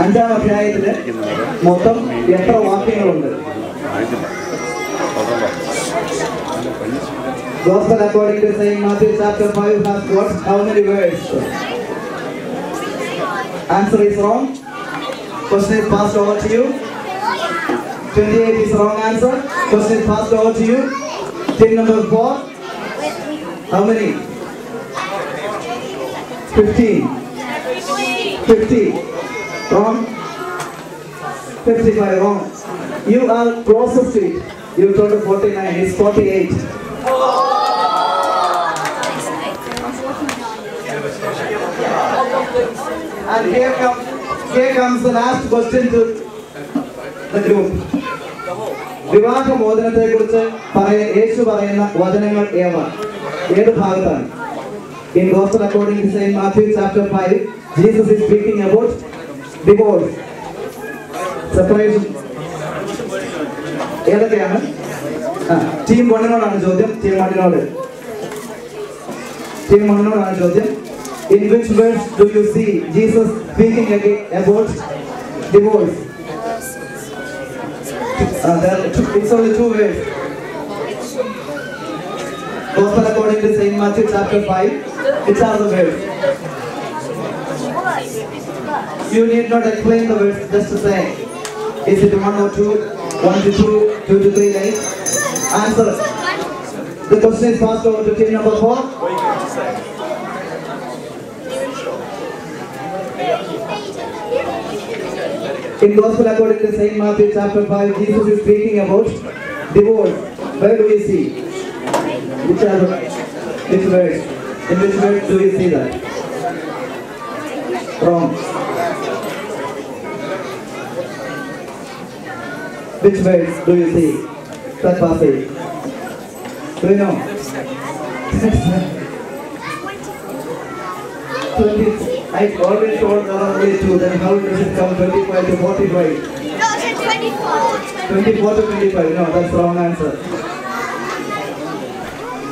5-ാം അധ്യായത്തില് മൊത്തം എത്ര വാക്യങ്ങളുണ്ട്? Gospel according to Saint Matthew chapter 5 has got how many words? Answer is wrong. Question is passed over to you. 28 is wrong answer. Question is passed over to you. Team number 4. How many? 15. 50. Wrong. 55. Wrong. You are closest to it. You told 49. It's 48. And here comes the last question to the group. വിവാഹ മോചനത്തെ കുറിച്ച് യേശു പറയുന്ന വചനങ്ങൾ ഏത് ഭാഗത്താണ്? In Gospel according to Saint Matthew chapter 5, Jesus is speaking about divorce, separation. ഏതൊക്കെയാണ്? Team 1-നോടാണ് ചോദ്യം. Team 1-നോടാണ് ചോദ്യം. In which verse do you see Jesus speaking again about divorce? It's only 2 words. Gospel according to Saint Matthew chapter 5. Which are the words? You need not explain the words, just to say. Is it 1 or 2? 1 to 2, 2 to 3, right? Answer. The question is passed over to team number 4. In Gospel according to Saint Matthew chapter 5, Jesus is speaking about divorce. Where do we see? Which words? In which words do we see that? Wrong. Which words do you see? That passage. Do you know? 20. I always told only 2. Then how does it come 25 to 45? No, it's 24. 24 to 25. No, that's wrong answer.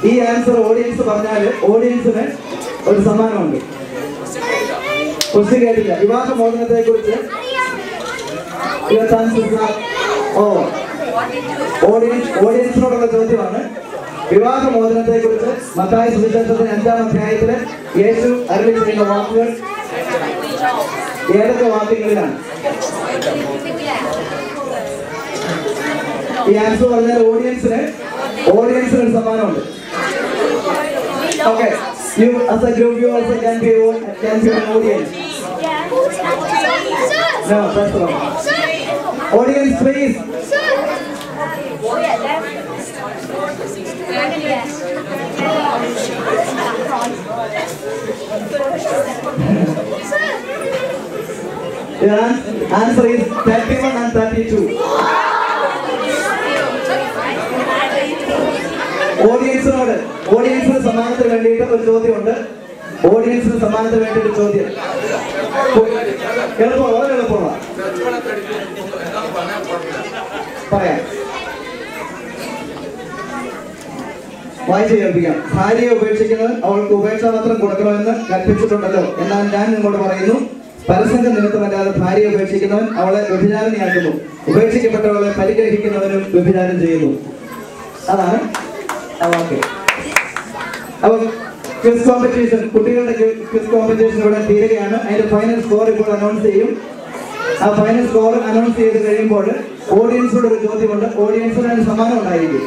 ഈ answer audience പറഞ്ഞാല് ഓഡിയൻസിന് ഒരു സമ്മാനമുണ്ട്. Question കേട്ടില്ല. വിവാഹ മോചനത്തെ കുറിച്ച് ഓഡിയൻസിനോടുള്ള ചോദ്യമാണ്. വിവാഹ മോചനത്തെ കുറിച്ച് മത്തായി സുവിശേഷത്തിന്റെ 5-ാം അധ്യായത്തില് യേശു അരുളി ചെയ്യുന്ന വാക്കുകൾ ഏതൊക്കെ വാക്യങ്ങളിലാണ്? ഈ ആൻസർ പറഞ്ഞാൽ ഓഡിയൻസിന് സമ്മാനമുണ്ട്. Okay, you as a group you also can be an audience. No, that's wrong. Audience, please. The answer is 31 and 32. ഓഡിയൻസിന് സമ്മാനത്തിന് വേണ്ടിയിട്ട് ഒരു ചോദ്യമുണ്ട്. ഓഡിയൻസിന് സമ്മാനത്തിന് വേണ്ടി ഒരു ചോദ്യം. വളരെ എളുപ്പമാണ്. പറയാം, വായിച്ച് കേൾപ്പിക്കാം. ഭാര്യയെ ഉപേക്ഷിക്കുന്നത് അവൾക്ക് ഉപേക്ഷാപത്രം കൊടുക്കണമെന്ന് കൽപ്പിച്ചിട്ടുണ്ടല്ലോ. എന്നാൽ ഞാൻ നിങ്ങളോട് പറയുന്നു, പരസംഗ നിമിത്തമല്ലാതെ ഭാര്യയെ ഉപേക്ഷിക്കുന്നവൻ അവളെ വ്യഭിചാരിണിയാക്കുന്നു. ഉപേക്ഷിക്കപ്പെട്ടവളെ പരിഗ്രഹിക്കുന്നവനും വ്യഭിചാരം ചെയ്യുന്നു. അതാണ് ഓക്കെ. അപ്പൊ ക്വിസ് കോമ്പറ്റീഷൻ, കുട്ടികളുടെ ക്വിസ് കോമ്പറ്റീഷൻ ഇവിടെ തീരുകയാണ്. അതിന്റെ ഫൈനൽ സ്കോർ ഇപ്പോൾ അനൗൺസ് ചെയ്യും. ആ ഫൈനൽ സ്കോർ അനൗൺസ് ചെയ്ത് കഴിയുമ്പോൾ ഓഡിയൻസിനോട് ഒരു ചോദ്യമുണ്ട്. ഓഡിയൻസിന് സമ്മാനം ഉണ്ടായിരിക്കും.